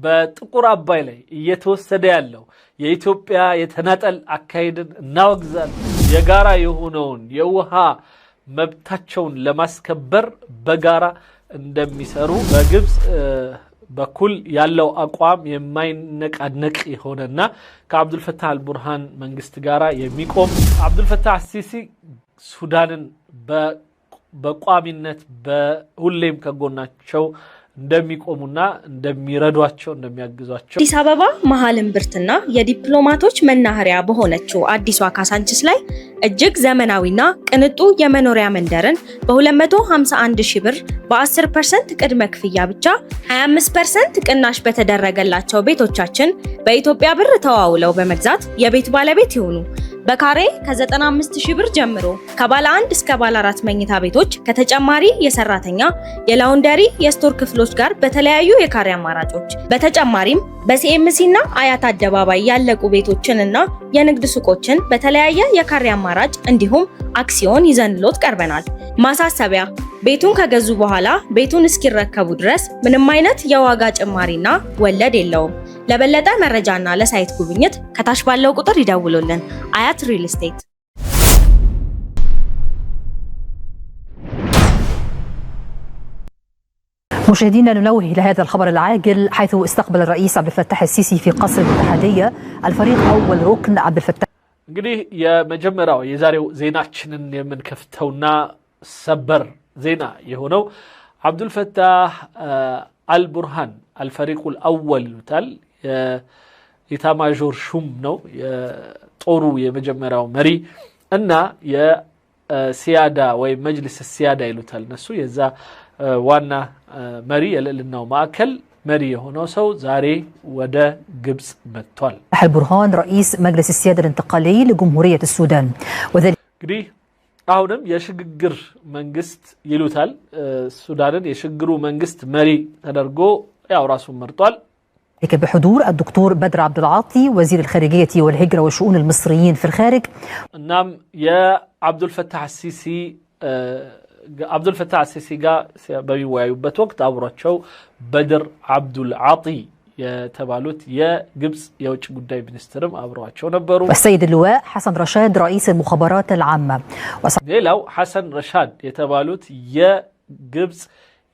በጥቁር አባይ ላይ እየተወሰደ ያለው የኢትዮጵያ የተናጠል አካሄድን እናወግዛለን። የጋራ የሆነውን የውሃ መብታቸውን ለማስከበር በጋራ እንደሚሰሩ በግብጽ በኩል ያለው አቋም የማይነቃነቅ የሆነና ከአብዱል ፈታህ አልቡርሃን መንግስት ጋራ የሚቆም አብዱል ፈታህ አልሲሲ ሱዳንን በቋሚነት በሁሌም ከጎናቸው እንደሚቆሙና እንደሚረዷቸው እንደሚያግዟቸው አዲስ አበባ መሃል እምብርትና የዲፕሎማቶች መናኸሪያ በሆነችው አዲሷ ካሳንቺስ ላይ እጅግ ዘመናዊና ቅንጡ የመኖሪያ መንደርን በ251 ሺህ ብር በ10% ቅድመ ክፍያ ብቻ 25% ቅናሽ በተደረገላቸው ቤቶቻችን በኢትዮጵያ ብር ተዋውለው በመግዛት የቤት ባለቤት ይሁኑ። በካሬ ከ95 ሺህ ብር ጀምሮ ከባለ 1 እስከ ባለ 4 መኝታ ቤቶች ከተጨማሪ የሰራተኛ የላውንደሪ የስቶር ክፍሎች ጋር በተለያዩ የካሬ አማራጮች በተጨማሪም በሲኤምሲ እና አያት አደባባይ ያለቁ ቤቶችንና የንግድ ሱቆችን በተለያየ የካሬ አማራጭ እንዲሁም አክሲዮን ይዘንሎት ቀርበናል። ማሳሰቢያ፣ ቤቱን ከገዙ በኋላ ቤቱን እስኪረከቡ ድረስ ምንም አይነት የዋጋ ጭማሪና ወለድ የለውም። ለበለጠ መረጃና ለሳይት ጉብኝት ከታች ባለው ቁጥር ይደውሉልን። አያት ሪል ስቴት። مشاهدينا ننوه إلى هذا الخبر العاجل حيث استقبل الرئيس عبد الفتاح السيسي في قصر الاتحادية الفريق أول ركن عبد الفتاح. እንግዲህ የመጀመሪያው የዛሬው ዜናችንን የምንከፍተውና ሰበር ዜና የሆነው አብዱል ፈታህ አልቡርሃን አልፈሪቁል አወል ይሉታል የኢታማዦር ሹም ነው የጦሩ የመጀመሪያው መሪ እና የሲያዳ ወይ መጅሊስ ሲያዳ ይሉታል እነሱ የዛ ዋና መሪ የልዕልናው ማዕከል መሪ የሆነው ሰው ዛሬ ወደ ግብጽ መጥቷል። البرهان رئيس مجلس السيادة الانتقالي لجمهورية السودان وذلك እንግዲህ አሁንም የሽግግር መንግስት ይሉታል ሱዳንን የሽግግሩ መንግስት መሪ ተደርጎ ያው ራሱን መርጧል። بحضور الدكتور بدر عبد العاطي وزير الخارجية والهجرة وشؤون المصريين في الخارج. እናም የአብዱል ፈታህ አልሲሲ አብዱል ፈታህ አልሲሲ ጋር በሚወያዩበት ወቅት አብሯቸው በድር አብዱል ዓጢ የተባሉት የግብጽ የውጭ ጉዳይ ሚኒስትርም አብሯቸው ነበሩ። والسيد اللواء حسن رشاد رئيس المخابرات العامة. ሌላው ሐሰን ረሻድ የተባሉት የግብጽ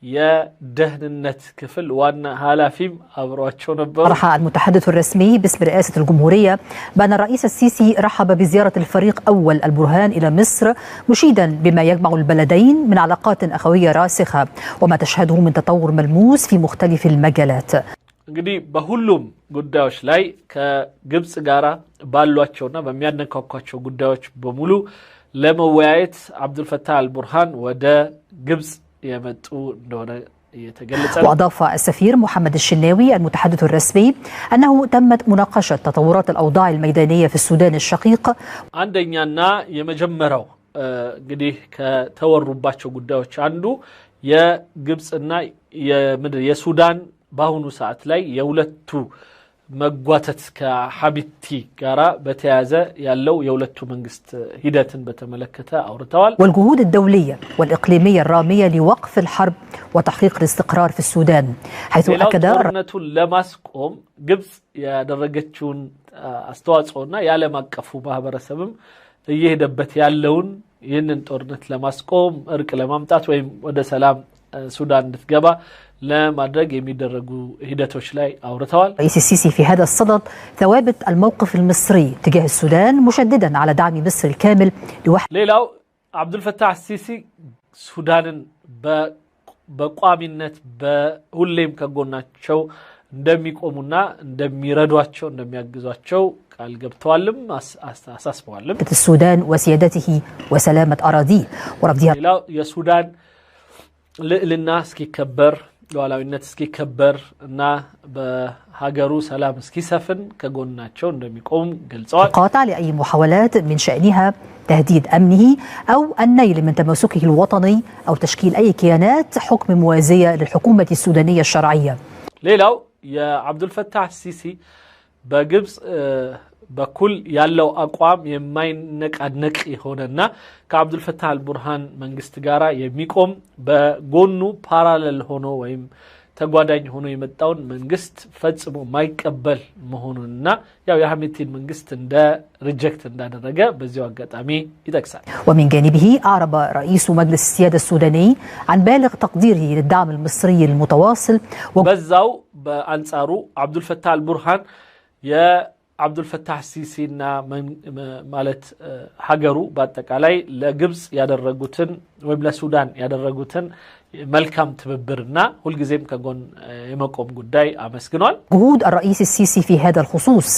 የደህንነት ክፍል ዋና ኃላፊም አብሯቸው ነበሩ። صرح المتحدث الرسمي باسم رئاسة الجمهورية بأن الرئيس السيسي رحب بزيارة الفريق أول البرهان إلى مصر مشيدا بما يجمع البلدين من علاقات أخوية راسخة وما تشهده من تطور ملموس في مختلف المجالات. እንግዲህ በሁሉም ጉዳዮች ላይ ከግብጽ ጋራ ባሏቸውና በሚያነካኳቸው ጉዳዮች በሙሉ ለመወያየት አብዱል ፈታህ አልቡርሃን ወደ ግብጽ የመጡ እንደሆነ የተገለጸ ነው። وأضاف السفير محمد الشناوي المتحدث الرسمي أنه تمت مناقشة تطورات الأوضاع الميدانية في السودان الشقيق. አንደኛና የመጀመሪያው እንግዲህ ከተወሩባቸው ጉዳዮች አንዱ የግብጽና የሱዳን በአሁኑ ሰዓት ላይ የሁለቱ መጓተት ከሐቢቲ ጋራ በተያያዘ ያለው የሁለቱ መንግስት ሂደትን በተመለከተ አውርተዋል። والجهود الدولية والإقليمية الرامية لوقف الحرب وتحقيق الاستقرار في السودان حيث أكد ጦርነቱን ለማስቆም ግብጽ ያደረገችውን አስተዋጽኦና የዓለም አቀፉ ማህበረሰብም እየሄደበት ያለውን ይህንን ጦርነት ለማስቆም እርቅ ለማምጣት ወይም ወደ ሰላም ሱዳን እንድትገባ ለማድረግ የሚደረጉ ሂደቶች ላይ አውርተዋል። رئيس السيسي في هذا الصدد ثوابت الموقف المصري تجاه السودان مشددا على دعم مصر الكامل لوحدة. ሌላው አብዱል ፈታህ አልሲሲ ሱዳንን በቋሚነት በሁሌም ከጎናቸው እንደሚቆሙና እንደሚረዷቸው እንደሚያግዟቸው ቃል ገብተዋልም አሳስበዋልም። السودان وسيادته وسلامة أراضيه ورفضها. ሌላው የሱዳን ልዕልና እስኪከበር ሉዓላዊነት እስኪከበር እና በሀገሩ ሰላም እስኪሰፍን ከጎናቸው እንደሚቆም ገልጸዋል። قاطع لأي محاولات من شأنها تهديد أمنه أو النيل من تماسكه الوطني أو تشكيل أي كيانات حكم موازية للحكومة السودانية الشرعية. ሌላው የአብዱል ፈታህ አልሲሲ በግብጽ በኩል ያለው አቋም የማይነቃነቅ የሆነና ከአብዱል ፈታህ አልቡርሃን መንግስት ጋራ የሚቆም በጎኑ ፓራሌል ሆኖ ወይም ተጓዳኝ ሆኖ የመጣውን መንግስት ፈጽሞ ማይቀበል መሆኑንና ያው የሐሚቲን መንግስት እንደ ሪጀክት እንዳደረገ በዚያው አጋጣሚ ይጠቅሳል። ومن جانبه أعرب رئيس مجلس السيادة السوداني عن بالغ تقديره للدعم المصري المتواصل በዛው በአንጻሩ አብዱልፈታህ አልቡርሃን የአብዱልፈታህ ሲሲና ማለት ሀገሩ በአጠቃላይ ለግብጽ ያደረጉትን ወይም ለሱዳን ያደረጉትን መልካም ትብብርና ሁልጊዜም ከጎን የመቆም ጉዳይ አመስግኗል። جهود الرئيس السيسي في هذا الخصوص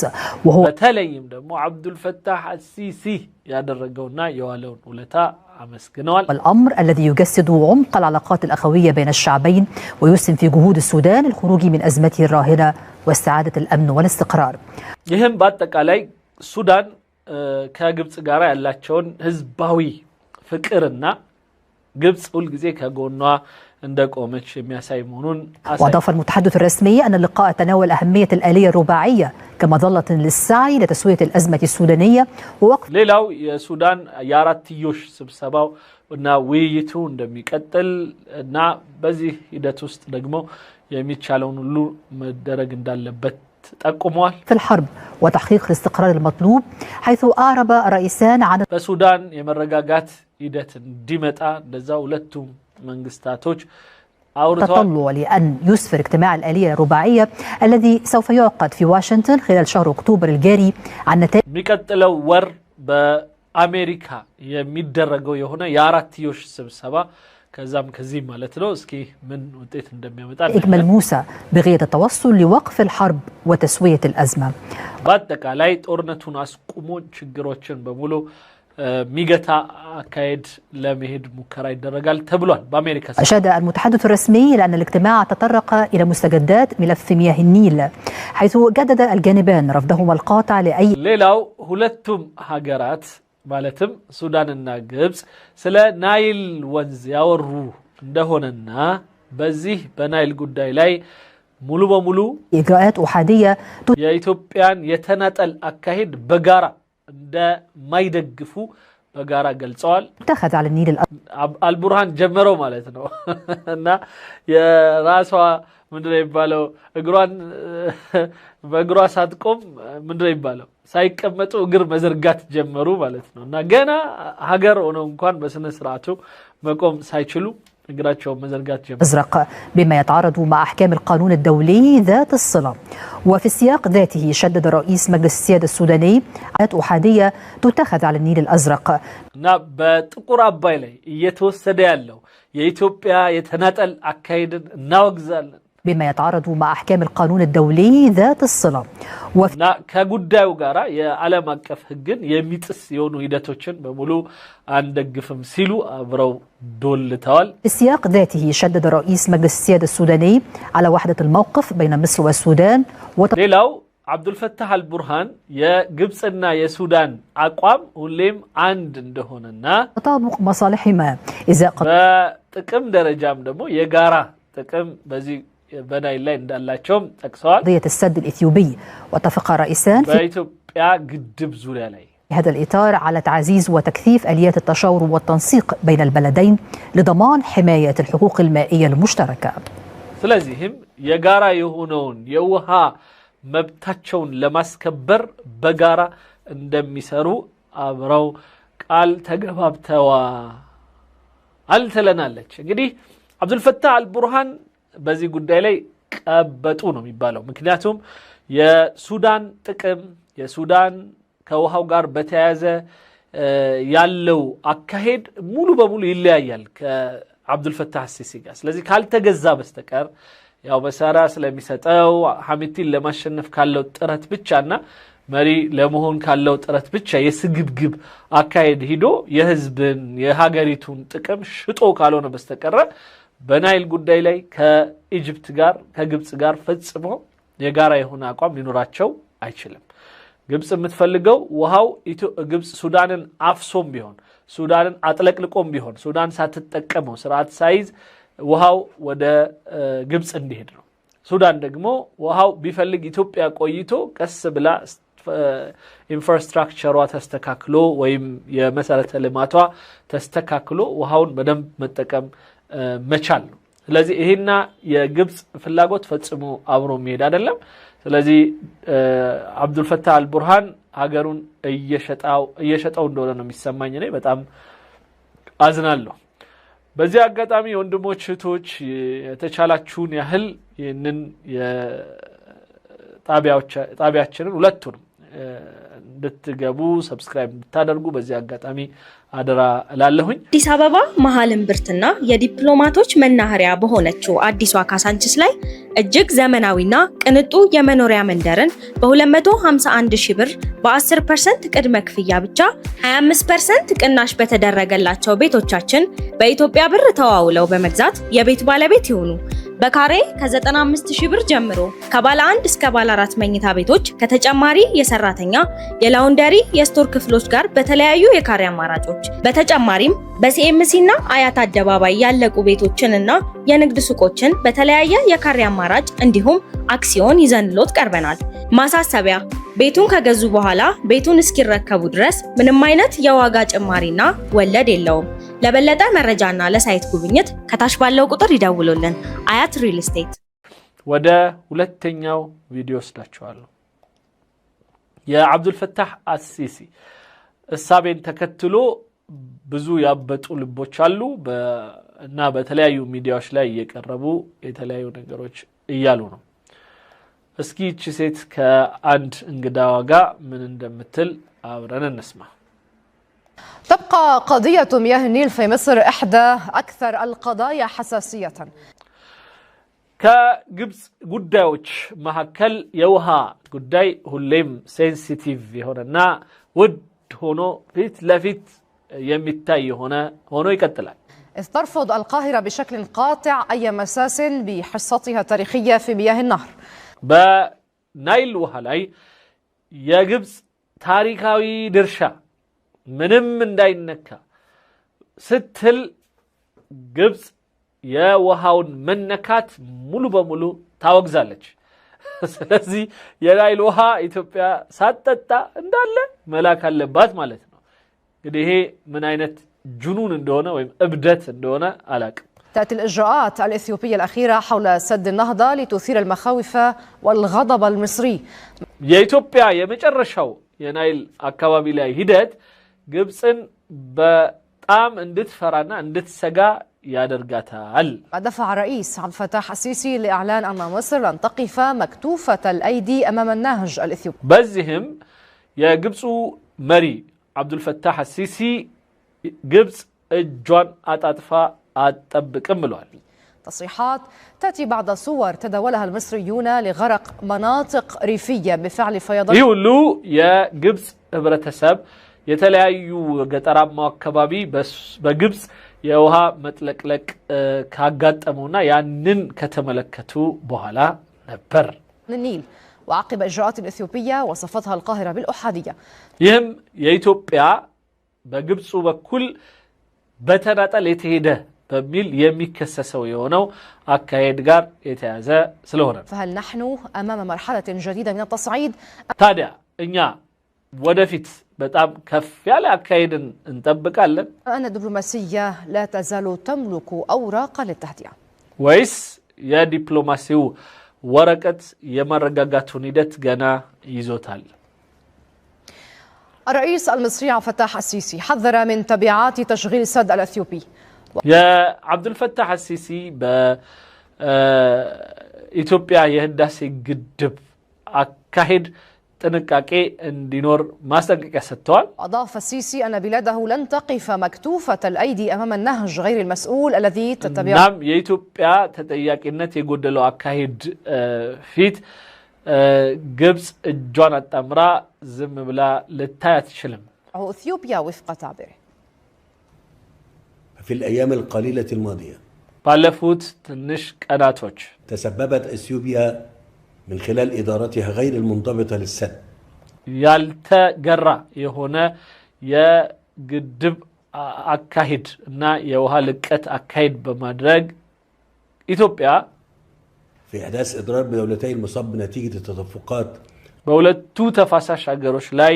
وهو በተለይም ደግሞ አብዱልፈታህ ሲሲ ያደረገውና የዋለውን ውለታ አመስግኗል። الأمر الذي يجسد عمق العلاقات الأخوية بين الشعبين ويسهم في جهود السودان الخروج من أزمته الراهنة واستعادة الأمن والاستقرار. ይህም በአጠቃላይ ሱዳን ከግብጽ ጋር ያላቸውን ህዝባዊ ፍቅርና ግብጽ ሁል ጊዜ ከጎኗ እንደቆመች የሚያሳይ መሆኑን አሳይ። وأضاف المتحدث الرسمي أن اللقاء تناول أهمية الآلية الرباعية كمظلة للسعي لتسوية الأزمة السودانية ووقف ሌላው የሱዳን የአራትዮሽ ስብሰባው እና ውይይቱ እንደሚቀጥል እና በዚህ ሂደት ውስጥ ደግሞ የሚቻለውን ሁሉ መደረግ እንዳለበት ጠቁመዋል። في الحرب وتحقيق الاستقرار المطلوب حيث أعرب الرئيسان عن በሱዳን የመረጋጋት ሂደት እንዲመጣ እንደዛው ሁለቱም መንግስታቶች አውርተዋል። التطلع لأن يسفر اجتماع الآلية الرباعية الذي سوف يعقد في واشنطن خلال شهر أكتوبر الجاري عن نتائج የሚቀጥለው ወር በአሜሪካ የሚደረገው የሆነ የአራትዮሽ ስብሰባ ከዛም ከዚህ ማለት ነው እስኪ ምን ውጤት እንደሚያመጣ ملموسة بغية التوصل لوقف الحرب وتسوية الأزمة. በአጠቃላይ ጦርነቱን አስቁሞ ችግሮችን በሙሉ ሚገታ አካሄድ ለመሄድ ሙከራ ይደረጋል ተብሏል በአሜሪካ። أشاد المتحدث الرسمي لأن الاجتماع تطرق إلى مستجدات ملف مياه النيل حيث جدد الجانبان رفضهما القاطع لأي ሌላው ሁለቱም ሀገራት ማለትም ሱዳንና ግብጽ ስለ ናይል ወንዝ ያወሩ እንደሆነና በዚህ በናይል ጉዳይ ላይ ሙሉ በሙሉ إجراءات أحادية የኢትዮጵያን የተናጠል አካሄድ በጋራ እንደማይደግፉ በጋራ ገልጸዋል። تتخذ على النيل አልቡርሃን ጀመረው ማለት ነው እና የራሷ ምንድነው ይባለው እግሯን በእግሯ ሳትቆም ምንድነው ይባለው ሳይቀመጡ እግር መዘርጋት ጀመሩ ማለት ነው እና ገና ሀገር ሆኖ እንኳን በስነ ስርዓቱ መቆም ሳይችሉ እግራቸው መዘርጋት ጀመሩ። أزرق بما يتعارض مع أحكام القانون الدولي ذات الصلة. وفي السياق ذاته شدد رئيس مجلس السيادة السوداني إجراءات أحادية تتخذ على النيل الأزرق. እና በጥቁር አባይ ላይ እየተወሰደ ያለው የኢትዮጵያ የተናጠል አካሄድን እናወግዛለን بما يتعارض مع أحكام القانون الدولي ذات الصلة. እና ከጉዳዩ ጋራ የዓለም አቀፍ ሕግን የሚጥስ የሆኑ ሂደቶችን በሙሉ አንደግፍም ሲሉ አብረው ዶልተዋል። في السياق ذاته شدد رئيس مجلس السيادة السوداني على وحدة الموقف بين مصر والسودان ሌላው አብዱልፈታህ አልቡርሃን የግብጽና የሱዳን አቋም ሁሌም አንድ እንደሆነና وتطابق مصالحهما إذا በጥቅም ደረጃም ደግሞ የጋራ ጥቅም በዚህ በናይል ላይ እንዳላቸውም ጠቅሰዋል። قضية السد الإثيوبي واتفق الرئيسان في በኢትዮጵያ ግድብ ዙሪያ ላይ هذا الإطار على تعزيز وتكثيف آليات التشاور والتنسيق بين البلدين لضمان حماية الحقوق المائية المشتركة. ስለዚህም የጋራ የሆነውን የውሃ መብታቸውን ለማስከበር በጋራ እንደሚሰሩ አብረው ቃል ተገባብተዋል ትለናለች። እንግዲህ አብዱልፈታህ አልቡርሃን በዚህ ጉዳይ ላይ ቀበጡ ነው የሚባለው። ምክንያቱም የሱዳን ጥቅም የሱዳን ከውሃው ጋር በተያያዘ ያለው አካሄድ ሙሉ በሙሉ ይለያያል ከአብዱልፈታህ ሲሲ ጋር። ስለዚህ ካልተገዛ በስተቀር ያው በሰራ ስለሚሰጠው ሐሚቲን ለማሸነፍ ካለው ጥረት ብቻና መሪ ለመሆን ካለው ጥረት ብቻ የስግብግብ አካሄድ ሂዶ የህዝብን የሀገሪቱን ጥቅም ሽጦ ካልሆነ በስተቀር በናይል ጉዳይ ላይ ከኢጅፕት ጋር ከግብጽ ጋር ፈጽሞ የጋራ የሆነ አቋም ሊኖራቸው አይችልም። ግብጽ የምትፈልገው ውሃው ግብጽ ሱዳንን አፍሶም ቢሆን ሱዳንን አጥለቅልቆም ቢሆን ሱዳን ሳትጠቀመው ስርዓት ሳይዝ ውሃው ወደ ግብጽ እንዲሄድ ነው። ሱዳን ደግሞ ውሃው ቢፈልግ ኢትዮጵያ ቆይቶ ቀስ ብላ ኢንፍራስትራክቸሯ ተስተካክሎ ወይም የመሰረተ ልማቷ ተስተካክሎ ውሃውን በደንብ መጠቀም መቻል ነው ስለዚህ ይሄና የግብጽ ፍላጎት ፈጽሞ አብሮ የሚሄድ አይደለም ስለዚህ አብዱል ፈታህ አልቡርሃን ሀገሩን እየሸጠው እንደሆነ ነው የሚሰማኝ እኔ በጣም አዝናለሁ በዚህ አጋጣሚ ወንድሞች እህቶች የተቻላችሁን ያህል ይህንን የጣቢያችንን ሁለቱንም እንድትገቡ ሰብስክራይብ እንድታደርጉ በዚህ አጋጣሚ አደራ እላለሁኝ አዲስ አበባ መሃል እምብርትና የዲፕሎማቶች መናኸሪያ በሆነችው አዲሷ ካሳንቺስ ላይ እጅግ ዘመናዊና ቅንጡ የመኖሪያ መንደርን በ251 ሺህ ብር በ10% ቅድመ ክፍያ ብቻ 25% ቅናሽ በተደረገላቸው ቤቶቻችን በኢትዮጵያ ብር ተዋውለው በመግዛት የቤት ባለቤት ይሁኑ በካሬ ከ95 ሺህ ብር ጀምሮ ከባለ 1 እስከ ባለ 4 መኝታ ቤቶች ከተጨማሪ የሰራተኛ የላውንደሪ የስቶር ክፍሎች ጋር በተለያዩ የካሬ አማራጮች በተጨማሪም በሲኤምሲ እና አያት አደባባይ ያለቁ ቤቶችንና የንግድ ሱቆችን በተለያየ የካሬ አማራጭ እንዲሁም አክሲዮን ይዘንሎት ቀርበናል ማሳሰቢያ ቤቱን ከገዙ በኋላ ቤቱን እስኪረከቡ ድረስ ምንም አይነት የዋጋ ጭማሪና ወለድ የለውም ለበለጠ መረጃና ለሳይት ጉብኝት ከታች ባለው ቁጥር ይደውሉልን አያት ሪል ስቴት ወደ ሁለተኛው ቪዲዮ ወስዳችኋለሁ የአብዱል ፈታህ አሲሲ እሳቤን ተከትሎ ብዙ ያበጡ ልቦች አሉ እና በተለያዩ ሚዲያዎች ላይ እየቀረቡ የተለያዩ ነገሮች እያሉ ነው እስኪ እቺ ሴት ከአንድ እንግዳዋ ጋር ምን እንደምትል አብረን እንስማ تبقى قضية مياه النيل في مصر إحدى أكثر القضايا حساسية. كجبس قداوش مهكل يوها قداي هوليم سنسيتيف هنا ود هونو فيت لفيت يمتاي هونو يكتلال. إذ ترفض القاهرة بشكل قاطع أي مساس بحصتها التاريخية في مياه النهر. بنايل وهلاي يجبس تاريخاوي درشا ምንም እንዳይነካ ስትል ግብጽ የውሃውን መነካት ሙሉ በሙሉ ታወግዛለች ስለዚህ የናይል ውሃ ኢትዮጵያ ሳትጠጣ እንዳለ መላክ አለባት ማለት ነው እንግዲህ ይሄ ምን አይነት ጅኑን እንደሆነ ወይም እብደት እንደሆነ አላቅም تأتي الإجراءات الإثيوبية الأخيرة حول سد النهضة لتثير المخاوف والغضب المصري. የኢትዮጵያ የመጨረሻው የናይል አካባቢ ላይ ሂደት ግብጽን በጣም እንድትፈራና እንድትሰጋ ያደርጋታል دفع الرئيس عبد الفتاح السيسي لإعلان أن مصر لن تقف مكتوفة الأيدي أمام النهج الإثيوبي በዚህም የግብፁ መሪ አብዱል ፈታህ አሲሲ ግብጽ እጇን አጣጥፋ አትጠብቅም ብለዋል تصريحات تأتي بعد صور تداولها المصريون لغرق مناطق ريفية بفعل فيضان ይሁሉ የግብጽ ህብረተሰብ የተለያዩ ገጠራማ አካባቢ በግብጽ የውሃ መጥለቅለቅ ካጋጠመውና ያንን ከተመለከቱ በኋላ ነበር النيل وعقب إجراءات إثيوبية وصفتها القاهرة بالأحادية ይህም የኢትዮጵያ በግብጽ በኩል በተናጠል የተሄደ በሚል የሚከሰሰው የሆነው አካሄድ ጋር የተያዘ ስለሆነ فهل نحن أمام مرحلة جديدة من التصعيد ታዲያ እኛ ወደፊት በጣም ከፍ ያለ አካሄድን እንጠብቃለን أن الدبلوماسية لا تزال تملك أوراق للتهدئة ወይስ የዲፕሎማሲው ወረቀት የመረጋጋቱን ሂደት ገና ይዞታል الرئيس المصري عبد الفتاح السيسي حذر من تبعات تشغيل السد الأثيوبي يا عبد الفتاح السيسي بإثيوبيا يهداسي قدب أكاهد تنكاكي اندينور ماستنكاكي ستوال أضاف السيسي أن بلاده لن تقف مكتوفة الأيدي أمام النهج غير المسؤول الذي تتبع نعم يا تتياك إنتي قدلو أكاهد فيت ግብጽ እጇን አጣምራ ዝም ብላ ልታይ አትችልም إثيوبيا وفق تعبيره في الأيام القليلة الماضية ባለፉት ትንሽ ቀናቶች تسببت إثيوبيا من خلال إدارتها غير المنضبطة للسد ያልተገራ የሆነ የግድብ አካሄድ እና የውሃ ልቀት አካሄድ በማድረግ ኢትዮጵያ في إحداث إضرار بدولتين مصاب بنتيجة التدفقات በሁለቱ ተፋሳሽ ሀገሮች ላይ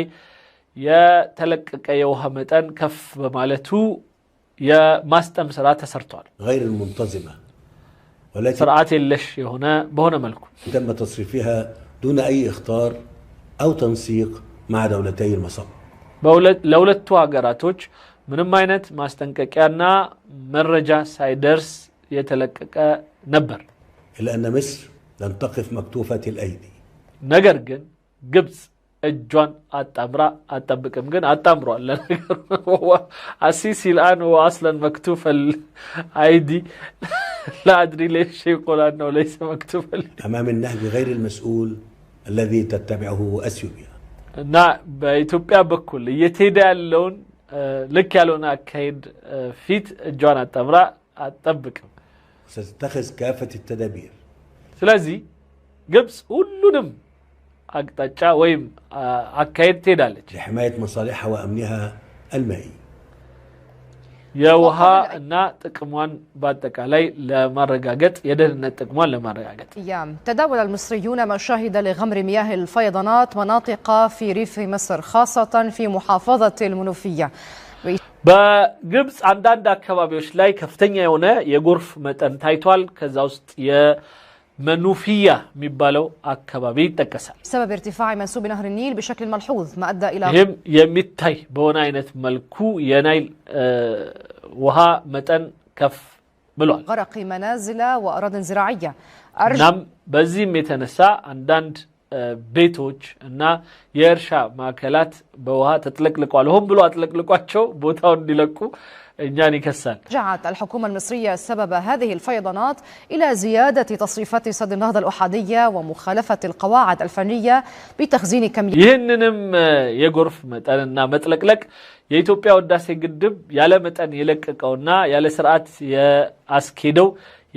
የተለቀቀ የውሃ መጠን ከፍ በማለቱ የማስጠም ስራ ተሰርቷል غير المنتظمة ስርዓት የለሽ የሆነ በሆነ መልኩ تم تصريفها دون أي إخطار أو تنسيق مع دولتي المصب ለሁለቱ ሀገራቶች ምንም አይነት ማስጠንቀቂያና መረጃ ሳይደርስ የተለቀቀ ነበር إلا أن مصر لن تقف مكتوفة الأيدي ነገር ግን ግብጽ እጇን አጣምራ አጣብቅም ግን አጣምሯል ለነገር አሲሲ الآن هو أصلا مكتوف الأيدي لا أدري ليش يقول أنه ليس مكتوف أمام النهج غير المسؤول الذي تتبعه أثيوبيا እና በኢትዮጵያ በኩል እየተሄደ ያለውን ልክ ያለውን አካሄድ ፊት እጇን አጣምራ አጣብቅም ستتخذ كافة التدابير ስለዚህ ግብጽ ሁሉንም አቅጣጫ ወይም አካሄድ ትሄዳለች لحماية مصالحها وأمنها المائي የውሃ እና ጥቅሟን በአጠቃላይ ለማረጋገጥ የደህንነት ጥቅሟን ለማረጋገጥ أيام تداول المصريون مشاهد لغمر مياه الفيضانات مناطق في ريف مصر خاصة في محافظة المنوفية በግብጽ አንዳንድ አካባቢዎች ላይ ከፍተኛ የሆነ የጎርፍ መጠን ታይቷል ከዛ ውስጥ የመኑፊያ የሚባለው አካባቢ ይጠቀሳል بسبب ارتفاع منسوب نهر النيل بشكل ملحوظ ما أدى إلى ይህም የሚታይ በሆነ አይነት መልኩ የናይል ውሃ መጠን ከፍ ብሏል غرق منازل وأراضٍ زراعية እናም በዚህም የተነሳ አንዳንድ ቤቶች እና የእርሻ ማዕከላት በውሃ ተጥለቅልቋል ሆን ብሎ አጥለቅልቋቸው ቦታውን እንዲለቁ እኛን ይከሳል رجعت الحكومة المصرية سبب هذه الفيضانات إلى زيادة تصريفات سد النهضة الأحادية ومخالفة القواعد الفنية بتخزين كميات ይህንንም የጎርፍ መጠንና መጥለቅለቅ የኢትዮጵያ ህዳሴ ግድብ ያለ መጠን የለቀቀውና ያለ ስርዓት ያስኬደው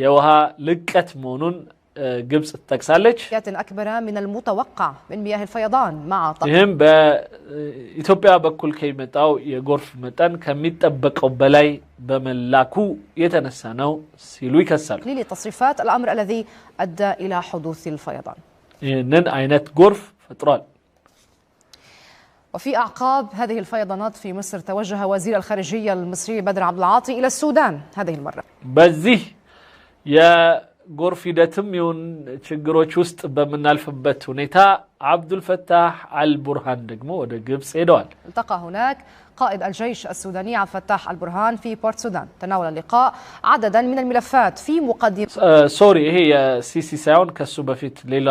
የውሃ ልቀት መሆኑን ግብጽ ተጠቅሳለች أكبر من المتوقع من مياه الفيضان مع ይህም በኢትዮጵያ በኩል ከሚመጣው የጎርፍ መጠን ከሚጠበቀው በላይ በመላኩ የተነሳ ነው ሲሉ ይከሳሉ لتصريفات الأمر الذي أدى إلى حدوث الفيضان ይህንን አይነት ጎርፍ ፈጥሯል وفي أعقاب هذه الفيضانات في مصر توجه وزير الخارجية المصري بدر عبد العاطي إلى السودان هذه المرة በዚህ ጎርፍ ሂደትም ይሁን ችግሮች ውስጥ በመናልፈበት ሁኔታ አብዱልፈታህ አልቡርሃን ደግሞ ወደ ግብጽ ሄደዋል التقى هناك قائد الجيش السوداني عبد الفتاح البرهان في بورت سودان تناول اللقاء عددا من الملفات في مقدمة سوري ይሄ የሲሲ ሳይሆን ከሱ በፊት ሌላ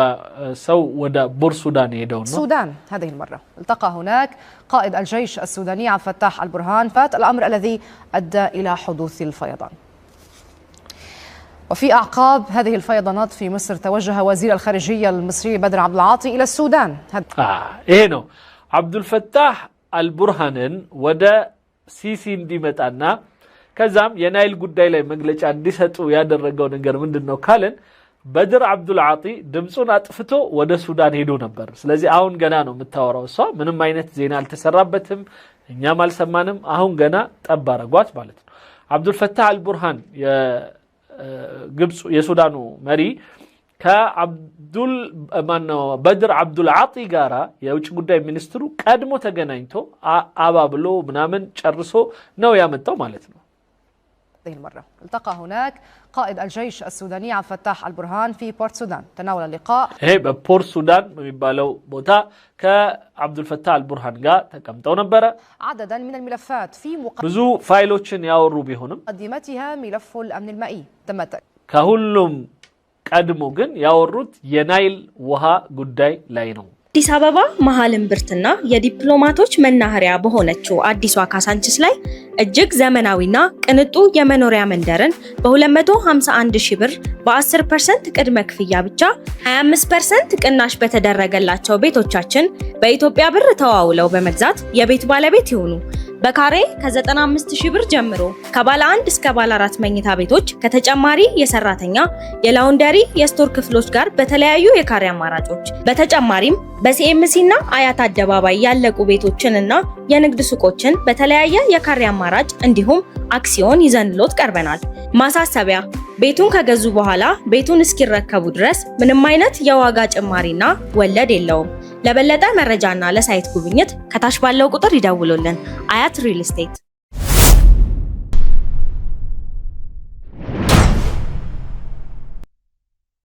ሰው ወደ ቦር ሱዳን ሄደው ነው السودان هذه المرة التقى هناك قائد الجيش السوداني عبد الفتاح البرهان فات الأمر الذي أدى إلى حدوث الفيضان وفي أعقاب هذه الفيضانات في مصر توجه وزير الخارجية المصري بدر عبد العاطي إلى السودان إيه نو عبد الفتاح البرهانن ودا ሲሲ እንዲመጣና ከዛም የናይል ጉዳይ ላይ መግለጫ እንዲሰጡ ያደረገው ነገር ምንድነው ካለን በድር አብዱል አጢ ድምጹን አጥፍቶ ወደ ሱዳን ሄዶ ነበር ስለዚህ አሁን ገና ነው የምታወራው እሷ ምንም አይነት ዜና አልተሰራበትም እኛም አልሰማንም አሁን ገና ጠባረጓት ማለት ነው አብዱል ፈታህ አልቡርሃን ግብጽ የሱዳኑ መሪ ከአብዱል በድር አብዱል አጢ ጋራ የውጭ ጉዳይ ሚኒስትሩ ቀድሞ ተገናኝቶ አባብሎ ምናምን ጨርሶ ነው ያመጣው ማለት ነው هذه المرة التقى هناك قائد الجيش السوداني عبد الفتاح البرهان في بورت سودان تناول اللقاء بورت سودان የሚባለው ቦታ ከአብዱል ፈታህ አልቡርሃን ጋር ተቀምጠው ነበር عددا من الملفات في ብዙ ፋይሎችን ያወሩ ቢሆንም مقدمتها ملف الأمن المائي ከሁሉም ቀድሞ ግን ያወሩት የናይል ውሃ ጉዳይ ላይ ነው አዲስ አበባ መሃል እምብርትና የዲፕሎማቶች መናኸሪያ በሆነችው አዲሷ ካሳንቺስ ላይ እጅግ ዘመናዊና ቅንጡ የመኖሪያ መንደርን በ251 ሺህ ብር በ10% ቅድመ ክፍያ ብቻ 25% ቅናሽ በተደረገላቸው ቤቶቻችን በኢትዮጵያ ብር ተዋውለው በመግዛት የቤት ባለቤት ይሁኑ። በካሬ ከ95 ሺህ ብር ጀምሮ ከባለ 1 እስከ ባለ 4 መኝታ ቤቶች ከተጨማሪ የሰራተኛ የላውንደሪ የስቶር ክፍሎች ጋር በተለያዩ የካሬ አማራጮች በተጨማሪም በሲኤምሲ እና አያት አደባባይ ያለቁ ቤቶችንና የንግድ ሱቆችን በተለያየ የካሬ አማራጭ እንዲሁም አክሲዮን ይዘንሎት ቀርበናል። ማሳሰቢያ፣ ቤቱን ከገዙ በኋላ ቤቱን እስኪረከቡ ድረስ ምንም አይነት የዋጋ ጭማሪና ወለድ የለውም። ለበለጠ መረጃና ለሳይት ጉብኝት ከታች ባለው ቁጥር ይደውሉልን። አያት ሪል ስቴት